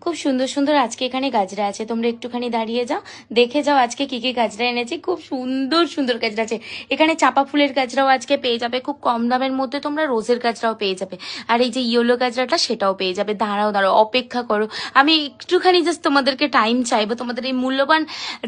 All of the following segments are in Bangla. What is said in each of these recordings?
খুব সুন্দর সুন্দর আজকে এখানে গাজরা আছে, তোমরা একটুখানি দাঁড়িয়ে যাও, দেখে যাও আজকে কি কি গাজরা এনেছি। খুব সুন্দর সুন্দর গাজরা আছে এখানে। চাপা ফুলের গাজরাও আজকে পেয়ে যাবে খুব কম দামের মধ্যে, তোমরা রোজের গাজরাও পেয়ে যাবে। আর এই যে ইয়েলো গাজরাটা সেটাও পেয়ে যাবে। দাঁড়াও দাঁড়াও, অপেক্ষা করো, আমি একটুখানি জাস্ট তোমাদেরকে টাইম চাইবো। তোমাদের এই মূল্যবান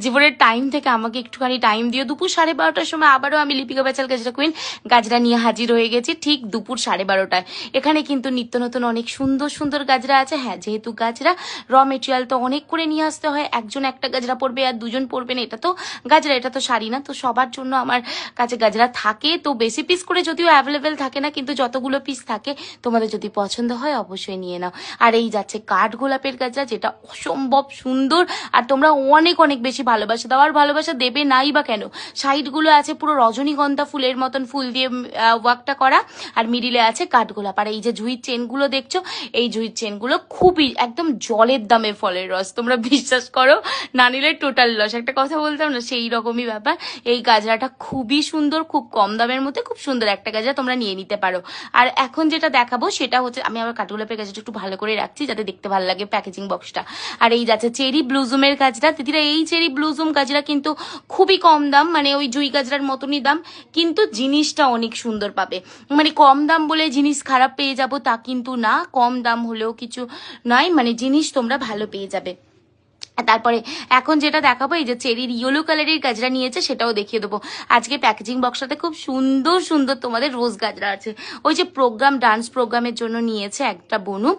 জীবনের টাইম থেকে আমাকে একটুখানি টাইম দিও। দুপুর 12:30টার সময় আবারও আমি লিপিকা বাচাল গাজরা কুইন গাজরা নিয়ে হাজির হয়ে গেছি, ঠিক দুপুর 12:30টায়। এখানে কিন্তু নিত্য নতুন অনেক সুন্দর সুন্দর গাজরা আছে। হ্যাঁ, যেহেতু গাজরা র মেটেরিয়াল তো অনেক করে নিয়ে আসতে হয়, একজন একটা গাজরা পরবে আর দুজন পরবে না, এটা তো গাজরা, এটা তো শাড়ি না। তো সবার জন্য আমার কাছে গাজরা থাকে, তো বেশি পিস করে যদিও অ্যাভেলেবেল থাকে না, কিন্তু যতগুলো পিস থাকে তোমাদের যদি পছন্দ হয় অবশ্যই নিয়ে নাও। আর এই যাচ্ছে কাঠ গোলাপের গাজরা, যেটা অসম্ভব সুন্দর আর তোমরা অনেক অনেক বেশি ভালোবাসা দাও। আর ভালোবাসা দেবে নাই বা কেন, সাইডগুলো আছে পুরো রজনীগন্ধা ফুলের মতন ফুল দিয়ে ওয়ার্কটা করা, আর মিডিলে আছে কাঠগোলাপ। আর এই যে জুঁইয়ের চেনগুলো দেখছো, এই জুঁইয়ের চেনগুলো খুবই একদম জলের দামে ফলের রস, তোমরা বিশ্বাস করো, না নিলে টোটাল লস। একটা কথা বলতাম না, সেই রকমই ব্যাপার। এই গাজরাটা খুবই সুন্দর, খুব কম দামের মধ্যে খুব সুন্দর একটা গাজরা, তোমরা নিয়ে নিতে পারো। আর এখন যেটা দেখাবো সেটা হচ্ছে, আমি আমার কাঠগোলাপের গাজরাটা একটু ভালো করে রাখছি যাতে দেখতে ভালো লাগে প্যাকেজিং বক্সটা। আর এই যাচ্ছে চেরি ব্লুজুমের গাজরা। দিদিরা এই চেরি ব্লুজুম গাজরা কিন্তু খুবই কম দাম, মানে ওই জুঁই গাজরার মতনই দাম, কিন্তু জিনিসটা অনেক সুন্দর পাবে। মানে কম দাম বলে জিনিস খারাপ পেয়ে যাব তা কিন্তু না, কম দাম হলেও কিছু নয়, মানে জিনিস তোমরা ভালো পেয়ে যাবে। তারপরে এখন যেটা দেখাবো, এই যে চেরির ইয়েলো কালারের গাজরা নিয়েছে সেটাও দেখিয়ে দেবো। আজকে প্যাকেজিং বক্সটাতে খুব সুন্দর সুন্দর তোমাদের রোজ গাজরা আছে, ওই যে প্রোগ্রাম, ডান্স প্রোগ্রামের জন্য নিয়েছে একটা বনু,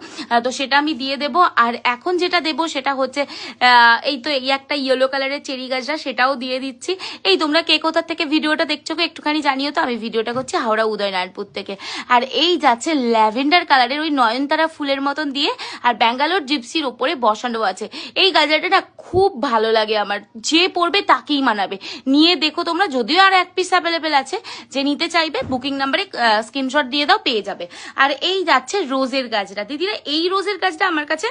তো সেটা আমি দিয়ে দেব। আর এখন যেটা দেবো সেটা হচ্ছে এই তো এই একটা ইয়েলো কালারের চেরি গাজরা, সেটাও দিয়ে দিচ্ছি। এই তোমরা কে কোথা থেকে ভিডিওটা দেখছো একটুখানি জানিও তো, আমি ভিডিওটা করছি হাওড়া উদয়নারায়ণপুর থেকে। আর এই যাচ্ছে ল্যাভেন্ডার কালারের ওই নয়নতারা ফুলের মতন দিয়ে, আর ব্যাঙ্গালোর জিপসির ওপরে বসানো আছে। এই গাজরাটা না খুব ভালো লাগে আমার, যে পরবে তাকেই মানাবে। নিয়ে দেখো তোমরা, যদিও আর এক পিস অ্যাভেলেবেল আছে, যে নিতে চাইবে বুকিং নাম্বারে স্ক্রিনশট দিয়ে দাও, পেয়ে যাবে। আর এই যাচ্ছে রোজের গাজরা। দিদিরা এই রোজের গাছটা আমার কাছে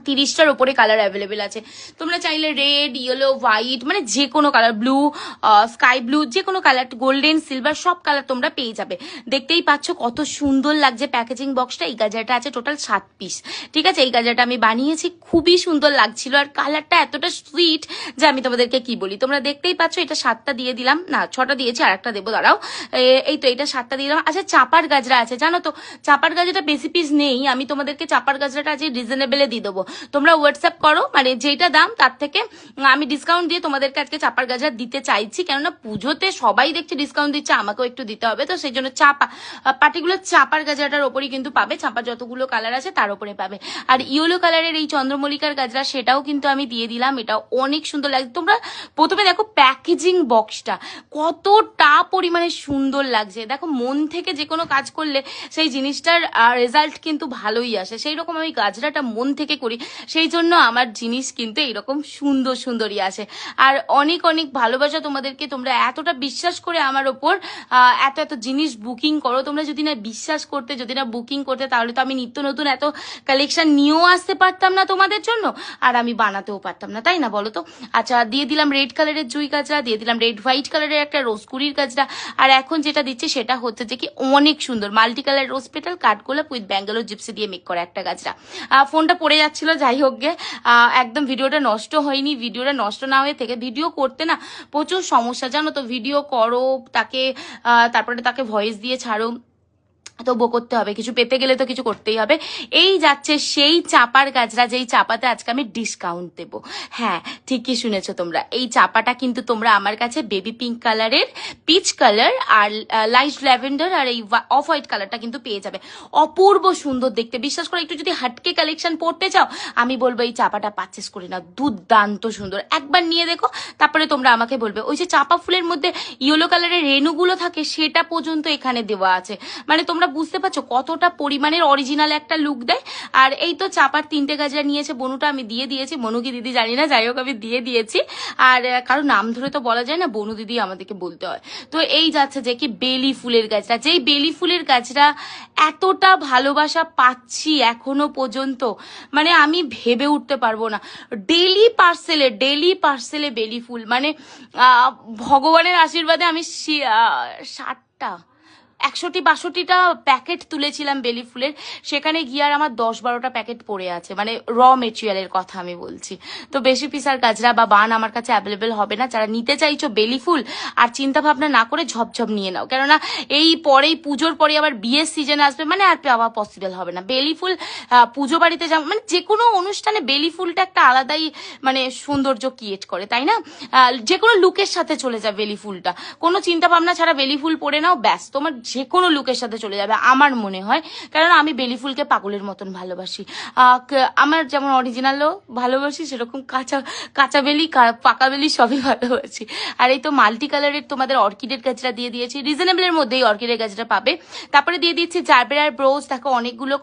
30টার ওপরে কালার অ্যাভেলেবেল আছে, তোমরা চাইলে রেড, ইয়েলো, হোয়াইট, মানে যে কোনো কালার, ব্লু, স্কাই ব্লু, যে কোনো কালার, গোল্ডেন, সিলভার, সব কালার তোমরা পেয়ে যাবে। দেখতেই পাচ্ছ কত সুন্দর লাগছে প্যাকেজিং বক্সটা। এই গাজরাটা আছে টোটাল 7 পিস, ঠিক আছে। এই গাজরাটা আমি বানিয়েছি, খুবই সুন্দর লাগছিল, আর কালারটা এতটা সুইট যে আমি তোমাদেরকে কি বলি। তোমরা দেখতেই পাচ্ছ, এটা 7টা দিয়ে দিলাম, না 6টা দিয়েছি, আর একটা দেবো, দাঁড়াও। এই তো এটা 7টা দিয়ে দিলাম। আচ্ছা, চাপার গাজরা আছে, জানো তো চাপার গাজরাটা বেশি পিস নেই, আমি তোমাদেরকে চাপার গাজরাটা আজ রিজনেবলে দিয়ে দেবো। তোমরা হোয়াটসঅ্যাপ করো, মানে যেটা দাম তার থেকে আমি ডিসকাউন্ট দিয়ে তোমাদেরকে আজকে চাপার গাজরা দিতে চাইছি, কেননা পুজোতে সবাই দেখছি ডিসকাউন্ট দিচ্ছে, আমাকেও একটু দিতে হবে, তো সেই জন্য চাপা পার্টিকুলার চাপার গাজরাটার ওপরই কিন্তু পাবে, চাপা যতগুলো কালার আছে তার উপরে পাবে। আর ইয়েলো কালারের এই চন্দ্রমল্লিকার গাজরা, সেটাও কিন্তু আমি দিয়ে দিলাম, এটাও অনেক সুন্দর লাগছে। তোমরা প্রথমে দেখো প্যাকেজিং বক্সটা কতটা পরিমাণে সুন্দর লাগছে, দেখো মন থেকে যে কোনো কাজ করলে সেই জিনিসটার রেজাল্ট কিন্তু ভালোই আসে, সেই রকম আমি গাজরাটা মন থেকে করি, সেই জন্য আমার জিনিস কিন্তু এইরকম সুন্দর সুন্দরই আসে। আর অনেক অনেক ভালোবাসা তোমাদেরকে, তোমরা এতটা বিশ্বাস করে আমার ওপর এত এত জিনিস বুকিং করো। তোমরা যদি না বিশ্বাস করতে, যদি না বুকিং করতে, তাহলে তো আমি নিত্য নতুন এত কালেকশন নিয়েও আসতে পারতাম না তোমাদের জন্য, আর আমি বানাতেও পারতাম না, তাই না বলো তো। আচ্ছা, দিয়ে দিলাম রেড কালারের জুঁই গাজরা, দিয়ে দিলাম রেড হোয়াইট কালারের একটা রোজকুড়ির গাজরা। আর এখন যেটা দিচ্ছে সেটা হচ্ছে যে কি অনেক সুন্দর মাল্টি কালার রোজ পেটাল কাঠগোলাপ উইথ ব্যাঙ্গালোর জিপসি দিয়ে মেক করা একটা গাজরা। ফোনটা পড়ে যাচ্ছিল, যাই হোক গে, একদম ভিডিওটা নষ্ট হয়নি। ভিডিওটা নষ্ট না হয়ে থেকে, ভিডিও করতে না প্রচুর সমস্যা, জানো তো, ভিডিও করো তাকে তারপরে তাকে ভয়েস দিয়ে ছাড়ো, তবুও করতে হবে, কিছু পেতে গেলে তো কিছু করতেই হবে। এই যাচ্ছে সেই চাপার গাজরা, যেই চাপাতে আজকে আমি ডিসকাউন্ট দেবো। হ্যাঁ, ঠিকই শুনেছো তোমরা, এই চাপাটা কিন্তু তোমরা আমার কাছে বেবি পিঙ্ক কালারের, পিচ কালার, আর লাইট ল্যাভেন্ডার, আর এই অফ হোয়াইট কালারটা কিন্তু পেয়ে যাবে। অপূর্ব সুন্দর দেখতে, বিশ্বাস করো, একটু যদি হাটকে কালেকশন পড়তে চাও, আমি বলবো এই চাপাটা পারচেস করে নাও, দুর্দান্ত সুন্দর। একবার নিয়ে দেখো, তারপরে তোমরা আমাকে বলবে। ওই যে চাপা ফুলের মধ্যে ইয়েলো কালারের রেণুগুলো থাকে, সেটা পর্যন্ত এখানে দেওয়া আছে, মানে তোমরা বুঝতে পারছো কতটা পরিমাণের অরিজিনাল একটা লুক দেয়। আর এই তো চাপার 3টে গাজরা নিয়েছে বনুটা, আমি দিয়ে দিয়েছি, বনু কি দিদি জানি না, যাই হোক আমি দিয়ে দিয়েছি। আর কারো নাম ধরে তো বলা যায় না, বনু দিদি আমাদেরকে বলতে হয়। তো এই যাচ্ছে যে কি বেলি ফুলের গাজরা, যেই বেলি ফুলের গাজরা এতটা ভালোবাসা পাচ্ছি এখনো পর্যন্ত, মানে আমি ভেবে উঠতে পারবো না। ডেলি পার্সেলে বেলি ফুল, মানে ভগবানের আশীর্বাদে আমি 60টা 100-62টা প্যাকেট তুলেছিলাম বেলি ফুলের, সেখানে গিয়ে আর আমার 10-12টা প্যাকেট পড়ে আছে, মানে র মেটেরিয়ালের কথা আমি বলছি। তো বেশি পিস আর গাজরা বা বান আমার কাছে অ্যাভেলেবেল হবে না। যারা নিতে চাইছো বেলি ফুল, আর চিন্তা ভাবনা না করে ঝপঝপ নিয়ে নাও, কেননা এই পরেই পুজোর পরে আবার বিয়ের সিজন আসবে, মানে আর পাওয়া পসিবল হবে না। বেলি ফুল পুজো বাড়িতে যা, মানে যে কোনো অনুষ্ঠানে বেলি ফুলটা একটা আলাদাই মানে সৌন্দর্য ক্রিয়েট করে, তাই না? যে কোনো লুকের সাথে চলে যায় বেলি ফুলটা, কোনো চিন্তা ভাবনা ছাড়া বেলি ফুল পরে নাও, ব্যাস তোমার যে কোনো লুকের সাথে চলে যাবে আমার মনে হয়। কারণ আমি বেলি ফুলকে পাগলের মতন ভালোবাসি। আমার যেমন অরিজিনালও ভালোবাসি, সেরকম কাঁচা কাঁচা বেলি পাকা বেলি সবই ভালোবাসি। আর এই তো মাল্টি কালারের তোমাদের অর্কিডের গাছটা দিয়ে দিয়েছি, রিজনেবলের মধ্যেই অর্কিডের গাছটা পাবে। তারপরে দিয়ে দিচ্ছি জারবেরার ব্রোজ, দেখো অনেকগুলো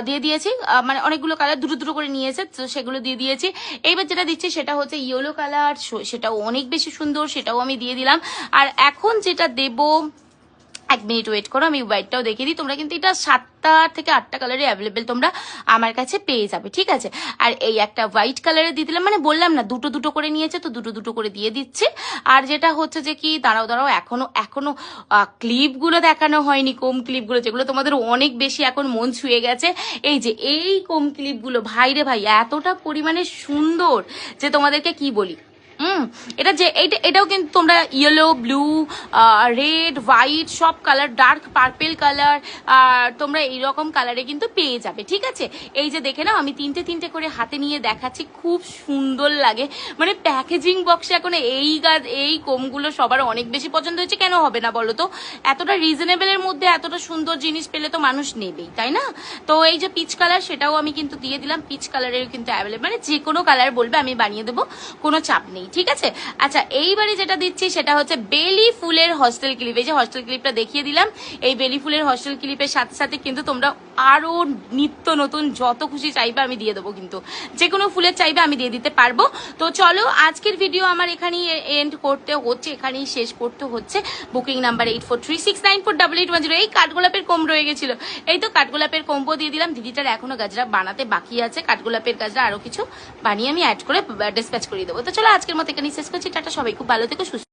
দিয়ে দিয়েছি, মানে অনেকগুলো কালার দুটো দুটো করে নিয়েছে, তো সেগুলো দিয়ে দিয়েছি। এইবার যেটা দিচ্ছি সেটা হচ্ছে ইয়েলো কালার, সেটাও অনেক বেশি সুন্দর, সেটাও আমি দিয়ে দিলাম। আর এখন যেটা দেব, 1 মিনিট ওয়েট করো, আমি হোয়াইটটাও দেখিয়ে দিই। তোমরা কিন্তু এটা 7টা থেকে 8টা কালারে অ্যাভেলেবেল তোমরা আমার কাছে পেয়ে যাবে, ঠিক আছে? আর এই একটা হোয়াইট কালারে দিয়ে দিলাম, মানে বললাম না দুটো দুটো করে নিয়েছে, তো দুটো দুটো করে দিয়ে দিচ্ছি। আর যেটা হচ্ছে যে কি, দাঁড়াও এখনো ক্লিপগুলো দেখানো হয়নি, কোম ক্লিপগুলো, যেগুলো তোমাদের অনেক বেশি এখন মন ছুঁয়ে গেছে। এই কোম ক্লিপগুলো ভাই রে ভাই, এতটা পরিমাণে সুন্দর যে তোমাদেরকে কি বলি। এটা যে এটাও কিন্তু তোমরা ইয়েলো, ব্লু, রেড, হোয়াইট সব কালার, ডার্ক পার্পেল কালার, আর তোমরা এইরকম কালারে কিন্তু পেয়ে যাবে, ঠিক আছে? এই যে দেখে নাও, আমি তিনটে তিনটে করে হাতে নিয়ে দেখাচ্ছি, খুব সুন্দর লাগে। মানে প্যাকেজিং বক্সে এখন এই কোমগুলো সবার অনেক বেশি পছন্দ হয়েছে, কেন হবে না বলো তো? এতটা রিজনেবলের মধ্যে এতটা সুন্দর জিনিস পেলে তো মানুষ নেবেই, তাই না? তো এই যে পিচ কালার, সেটাও আমি কিন্তু দিয়ে দিলাম। পিচ কালারের কিন্তু অ্যাভেলেবল, মানে যে কোনো কালার বলবে আমি বানিয়ে দেবো, কোনো চাপ নেই, ঠিক আছে? আচ্ছা, এইবারে যেটা দিচ্ছি সেটা হচ্ছে বেলি ফুলের হস্টেল ক্লিপ। এই যে হস্টেল ক্লিপটা দেখিয়ে দিলাম, এই বেলি ফুলের হস্টেল ক্লিপের সাথে সাথে কিন্তু তোমরা আরো নিত্য নতুন যত খুশি চাইবে আমি দিয়ে দেবো, কিন্তু যে কোনো ফুলের চাইবে আমি দিয়ে দিতে পারবো। তো চলো, আজকের ভিডিও আমার এখানেই এন্ড করতে হচ্ছে, এখানেই শেষ করতে হচ্ছে। Booking number 8436948810। এই কাঠগোলাপের কোম রয়ে গেছিল, এই তো কাঠগোলাপের কোম্বো দিয়ে দিলাম। দিদিটার এখনো গাজরা বানাতে বাকি আছে, কাঠগোলাপের গাজরা আরো কিছু বানিয়ে আমি অ্যাড করে ডিসপ্যাচ করে দেবো। তো চলো, আজকের মতো এখানেই শেষ করছি। টাটা, সবাই খুব ভালো থেকো, সুস্থ।